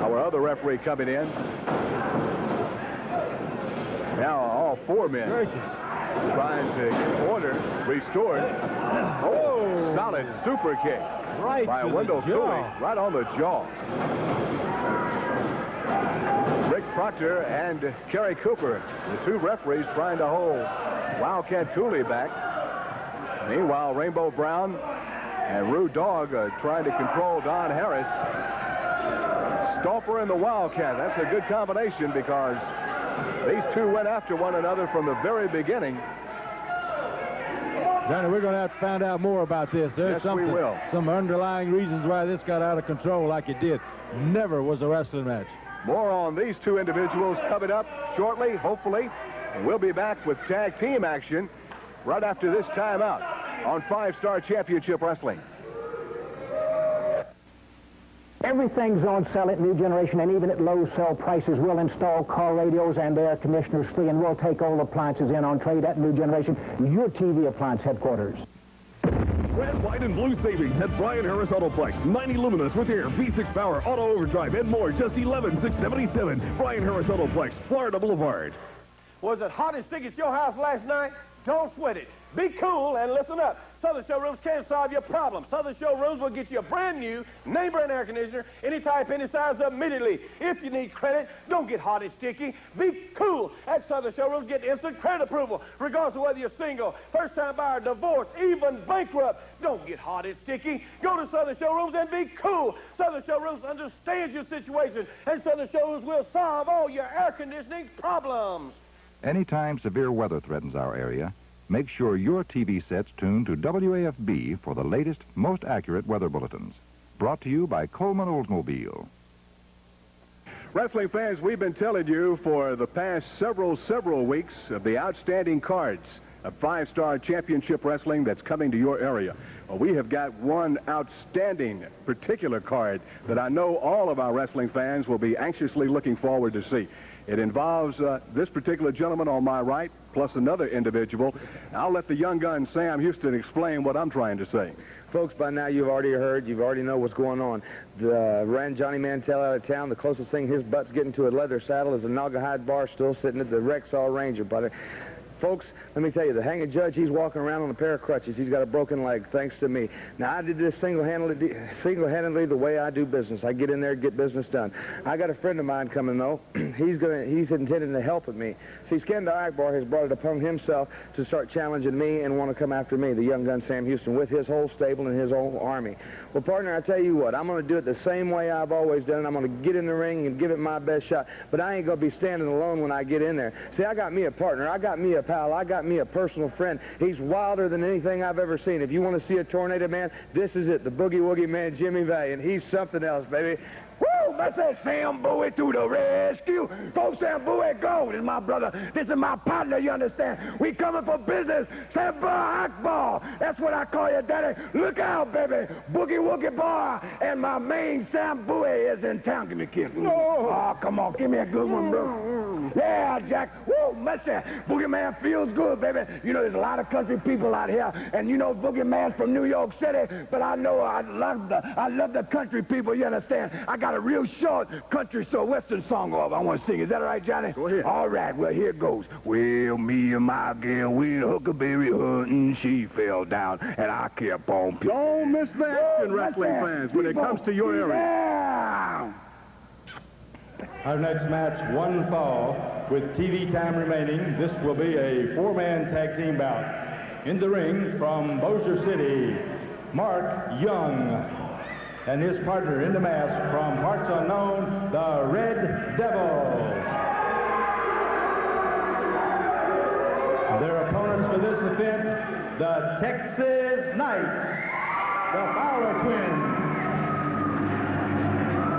our other referee, coming in. Now all four men trying to get order restored. Oh, solid super kick by Wendell Cooley, right on the jaw. Rick Proctor and Kerry Cooper, the two referees trying to hold Wildcat Cooley back. Meanwhile, Rainbow Brown and Rude Dog trying to control Don Harris. Stomper and the Wildcat. That's a good combination because these two went after one another from the very beginning. Johnny, we're going to have to find out more about this. There's some underlying reasons why this got out of control like it did. Never was a wrestling match. More on these two individuals coming up shortly, hopefully. And we'll be back with tag team action right after this timeout on 5-Star Championship Wrestling. Everything's on sale at New Generation, and even at low sell prices. We'll install car radios and air conditioners free, and we'll take all appliances in on trade at New Generation, your TV appliance headquarters. Red, white, and blue savings at Brian Harris Autoplex. 90 luminous with air, V6 power, auto overdrive, and more. Just $11,677. Brian Harris Autoplex, Florida Boulevard. Was it hot and sticky at your house last night? Don't sweat it. Be cool and listen up. Southern Showrooms can solve your problem. Southern Showrooms will get you a brand new name brand air conditioner, any type, any size, immediately. If you need credit, don't get hot and sticky. Be cool. At Southern Showrooms, get instant credit approval, regardless of whether you're single, first-time buyer, divorced, even bankrupt. Don't get hot and sticky. Go to Southern Showrooms and be cool. Southern Showrooms understands your situation, and Southern Showrooms will solve all your air conditioning problems. Anytime severe weather threatens our area, make sure your TV set's tuned to WAFB for the latest, most accurate weather bulletins. Brought to you by Coleman Oldsmobile. Wrestling fans, we've been telling you for the past several weeks of the outstanding cards of five-star championship wrestling that's coming to your area. Well, we have got one outstanding particular card that I know all of our wrestling fans will be anxiously looking forward to see. It involves this particular gentleman on my right, plus another individual. I'll let the young gun, Sam Houston, explain what I'm trying to say. Folks, by now you've already heard, you've already know what's going on. Ran Johnny Mantell out of town. The closest thing his butt's getting to a leather saddle is a Naugahyde Barr still sitting at the Rexall Ranger, brother. Folks, let me tell you, the hanging judge, he's walking around on a pair of crutches. He's got a broken leg, thanks to me. Now, I did this single-handedly the way I do business. I get in there, get business done. I got a friend of mine coming, though. He's intending to help with me. See, Skandor Akbar has brought it upon himself to start challenging me and want to come after me, the young gun Sam Houston, with his whole stable and his whole army. Well, partner, I tell you what, I'm going to do it the same way I've always done it. I'm going to get in the ring and give it my best shot. But I ain't going to be standing alone when I get in there. See, I got me a partner. I got me a pal. I got me a personal friend. He's wilder than anything I've ever seen. If you want to see a tornado man, this is it, the Boogie Woogie Man, Jimmy Valiant. He's something else, baby. Woo! That's that Sam Bowie to the rescue. Go, Sam Bowie, go. This is my brother. This is my partner, you understand? We coming for business. Skandor Akbar. That's what I call you, Daddy. Look out, baby. Boogie Woogie Barr and my main Sam Bowie is in town. Give me a kiss. Oh, come on. Give me a good one, bro. Yeah, Jack. Woo, mercy. Boogie Man feels good, baby. You know, there's a lot of country people out here, and you know Boogie Man's from New York City, but I know I love the country people, you understand? I got a real short country western song I want to sing. Is that all right, Johnny? Go ahead. All right, well, here it goes. Well, me and my girl went huckleberry hunting. She fell down, and I kept on picking. Don't miss the action, wrestling fans, when it comes to your area. Yeah. Our next match, one fall, with TV time remaining. This will be a four-man tag team bout. In the ring from Bossier City, Mark Young. And his partner in the mask from parts unknown, the Red Devil. Their opponents for this event, the Texas Knights, the Fowler Twins.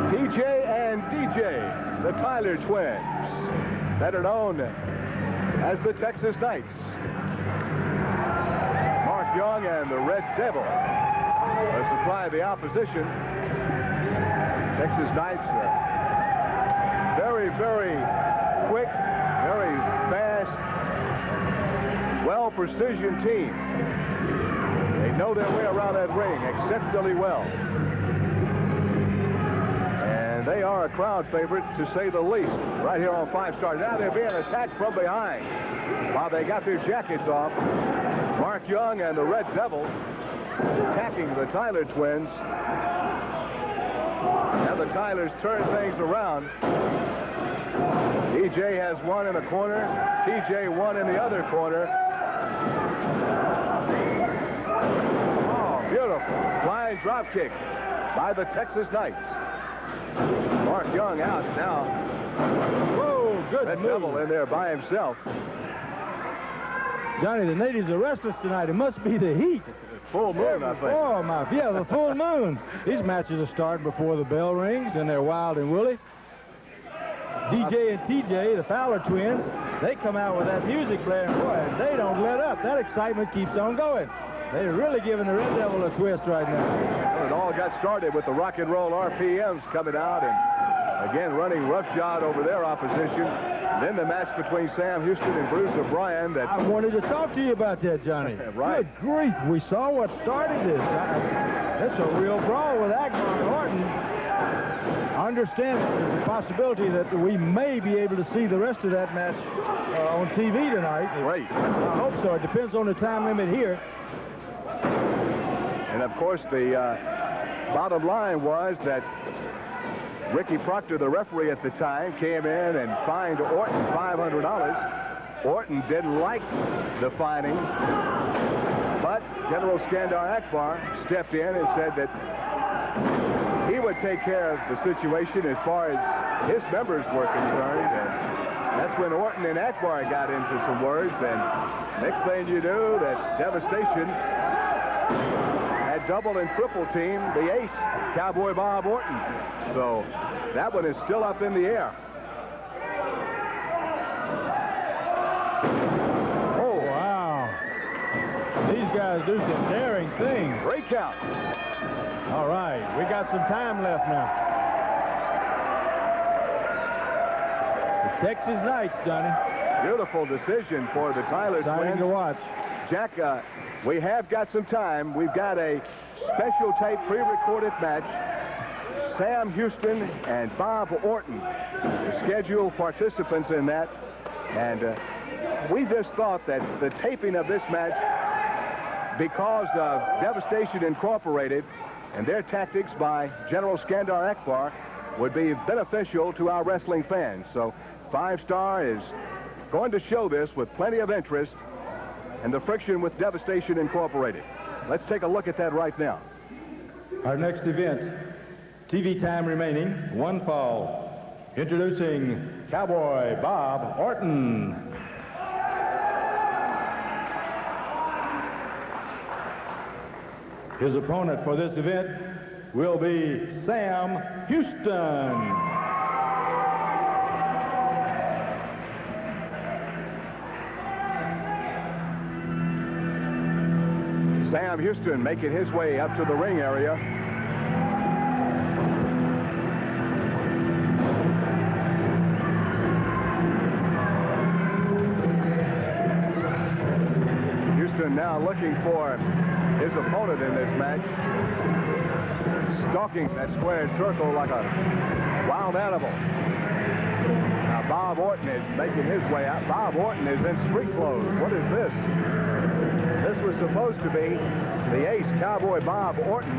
TJ and DJ, the Tyler Twins, better known as the Texas Knights. Mark Young and the Red Devil supply the opposition. Texas Knights are very, very quick, very fast, well-precision team. They know their way around that ring exceptionally well. And they are a crowd favorite, to say the least, right here on 5 Star. Now they're being attacked from behind. While they got their jackets off, Mark Young and the Red Devil attacking the Tyler Twins. Now the Tylers turn things around. DJ has one in a corner. TJ one in the other corner. Oh, beautiful. Flying drop kick by the Texas Knights. Mark Young out now. Whoa, good Red Devil in there by himself. Johnny, the natives are restless tonight. It must be the heat. Full moon, I think. Oh, yeah, the full moon. These matches are starting before the bell rings, and they're wild and woolly. DJ and TJ, the Fowler Twins, they come out with that music playing, boy, and they don't let up. That excitement keeps on going. They're really giving the Red Devil a twist right now. Well, it all got started with the rock and roll RPMs coming out and, again, running roughshod over their opposition. Then the match between Sam Houston and Bruce O'Brien. That I wanted to talk to you about that, Johnny. Right. Good grief, we saw what started this. That's a real brawl with Akbar and Orton. I understand there's a possibility that we may be able to see the rest of that match on TV tonight. Great. I hope so. It depends on the time limit here. And, of course, the bottom line was that Ricky Proctor, the referee at the time, came in and fined Orton $500. Orton didn't like the fining, but General Skandor Akbar stepped in and said that he would take care of the situation as far as his members were concerned. And that's when Orton and Akbar got into some words, and next thing you knew, that Devastation had double and triple teamed the ace, Cowboy Bob Orton. So that one is still up in the air. Oh, wow. These guys do some daring things. Great count. All right, we got some time left now. The Texas Knights, Johnny. Beautiful decision for the Tyler Exciting twins. to watch. Jack, we have got some time. We've got a special tape pre-recorded match. Sam Houston and Bob Orton, the scheduled participants in that. And we just thought that the taping of this match, because of Devastation Incorporated and their tactics by General Skandor Akbar, would be beneficial to our wrestling fans. So 5 Star is going to show this with plenty of interest and the friction with Devastation Incorporated. Let's take a look at that right now. Our next event, TV time remaining, 1 fall. Introducing Cowboy Bob Orton. His opponent for this event will be Sam Houston. Sam Houston making his way up to the ring area. Houston now looking for his opponent in this match. Stalking that squared circle like a wild animal. Now Bob Orton is making his way out. Bob Orton is in street clothes. What is this? This was supposed to be the ace, Cowboy Bob Orton.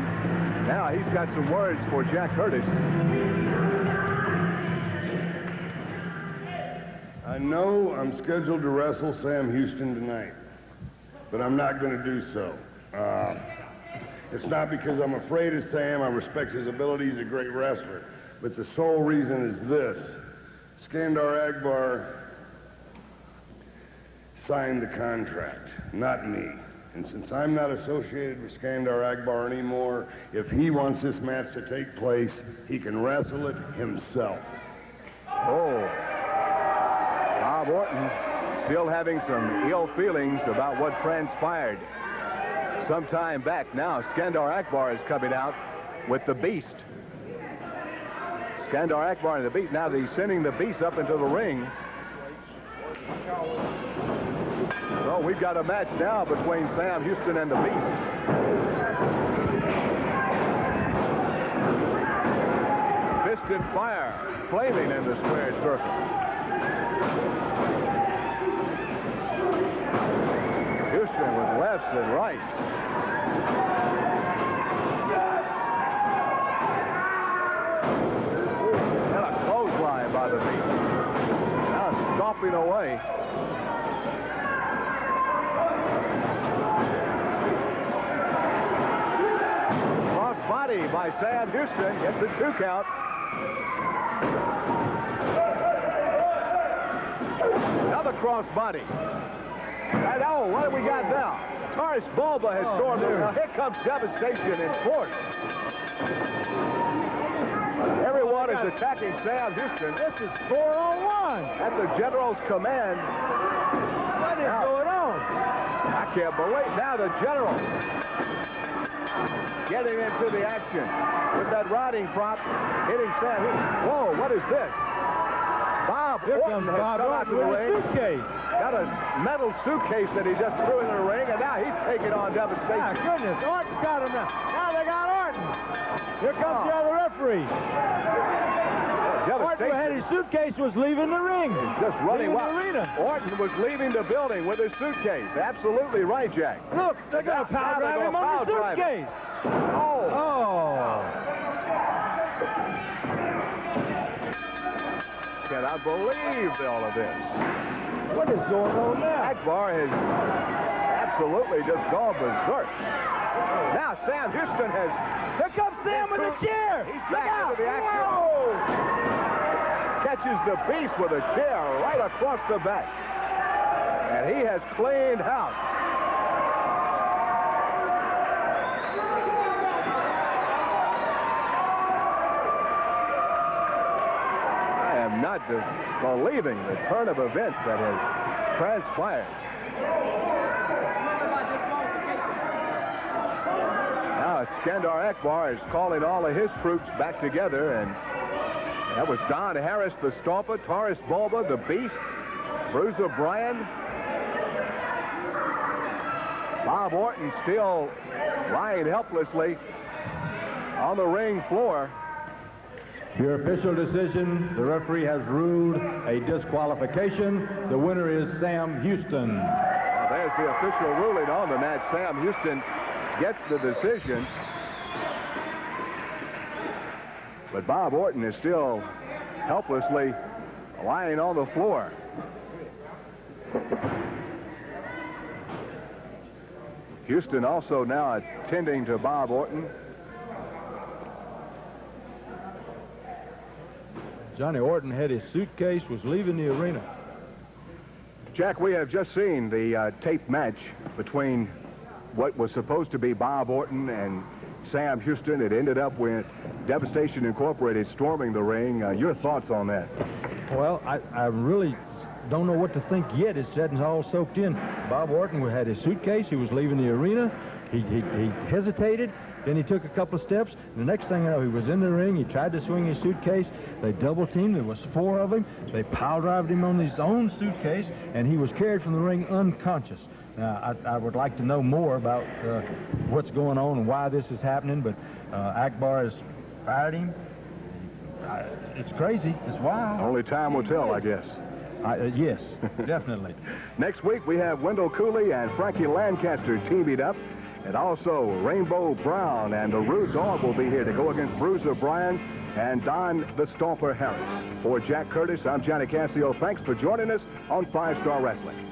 Now he's got some words for Jack Curtis. I know I'm scheduled to wrestle Sam Houston tonight, but I'm not going to do so. It's not because I'm afraid of Sam. I respect his ability. He's a great wrestler. But the sole reason is this. Skandor Akbar signed the contract, not me. And since I'm not associated with Skandor Akbar anymore, if he wants this match to take place, he can wrestle it himself. Oh. Bob Orton still having some ill feelings about what transpired some time back. Now Skandor Akbar is coming out with the Beast. Skandor Akbar and the Beast. Now he's sending the Beast up into the ring. So we've got a match now between Sam Houston and the Beast. Fisted fire flaming in the squared circle. Houston with lefts and rights. And a clothesline by the Beast. Now stomping away. Cross body by Sam Houston. Gets a 2 count. Another cross body. And oh, what do we got now? Taurus Bulba has stormed in. Now here comes Devastation in force. Everyone is attacking Sam Houston. This is 4-on-1. At the General's command. What is going on? I can't believe. Now the General getting into the action with that riding prop hitting Sam Houston. Whoa, what is this? Bob Bob Orton has come out to the ring. Suitcase. Got a metal suitcase that he just threw into the ring, and now he's taking on Devastation. My goodness, Orton's got him now. Now they got Orton. Here comes the other referee. Orton had his suitcase, was leaving the ring. He's just running the arena. Orton was leaving the building with his suitcase. Absolutely right, Jack. Look, they're going to power drive him on the suitcase. Oh. Cannot believe all of this. What is going on now? Akbar has absolutely just gone berserk. Now Sam Houston has... Here comes Sam with the chair. He's back into the action. Catches the beast with a chair right across the back. And he has cleaned house. I am not believing the turn of events that has transpired. Now Skandor Akbar is calling all of his troops back together, and that was Don Harris, the Stomper, Taurus Bulba, the Beast, Bruiser Brian. Bob Orton still lying helplessly on the ring floor. Your official decision, the referee has ruled a disqualification. The winner is Sam Houston. Well, there's the official ruling on the match. Sam Houston gets the decision. But Bob Orton is still helplessly lying on the floor. Houston also now attending to Bob Orton. Johnny Orton had his suitcase, was leaving the arena. Jack, we have just seen the taped match between what was supposed to be Bob Orton and Sam Houston. It ended up with Devastation Incorporated storming the ring. Your thoughts on that? Well, I really don't know what to think yet. It's getting all soaked in. Bob Orton had his suitcase. He was leaving the arena. He hesitated. Then he took a couple of steps. The next thing I know, he was in the ring. He tried to swing his suitcase. They double-teamed. There was 4 of them. They power-drived him on his own suitcase, and he was carried from the ring unconscious. Now, I would like to know more about what's going on and why this is happening, but Akbar has fired him. It's crazy. It's wild. Only time will tell, I guess. Yes, definitely. Next week, we have Wendell Cooley and Frankie Lancaster teaming up. And also, Rainbow Brown and the Rude Dog will be here to go against Bruiser Brian and Don the Stomper Harris. For Jack Curtis, I'm Johnny Cassio. Thanks for joining us on 5 Star Wrestling.